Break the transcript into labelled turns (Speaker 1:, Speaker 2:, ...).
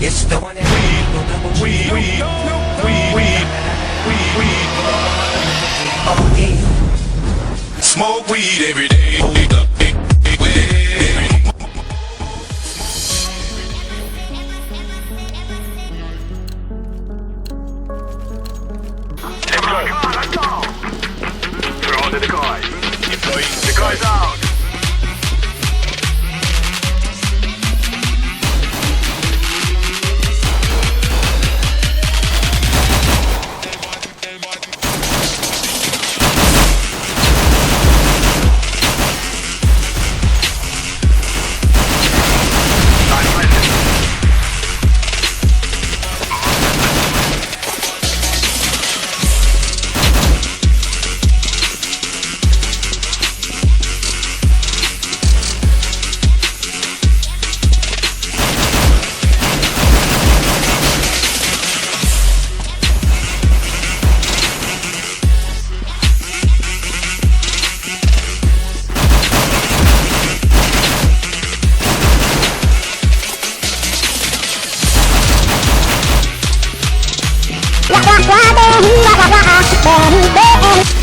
Speaker 1: It's the one that weed, oh yeah.
Speaker 2: Smoke weed every day.
Speaker 3: Throw to the guys. The guys out.
Speaker 4: Wah wah wah, beh, wah wah wah, beh, beh.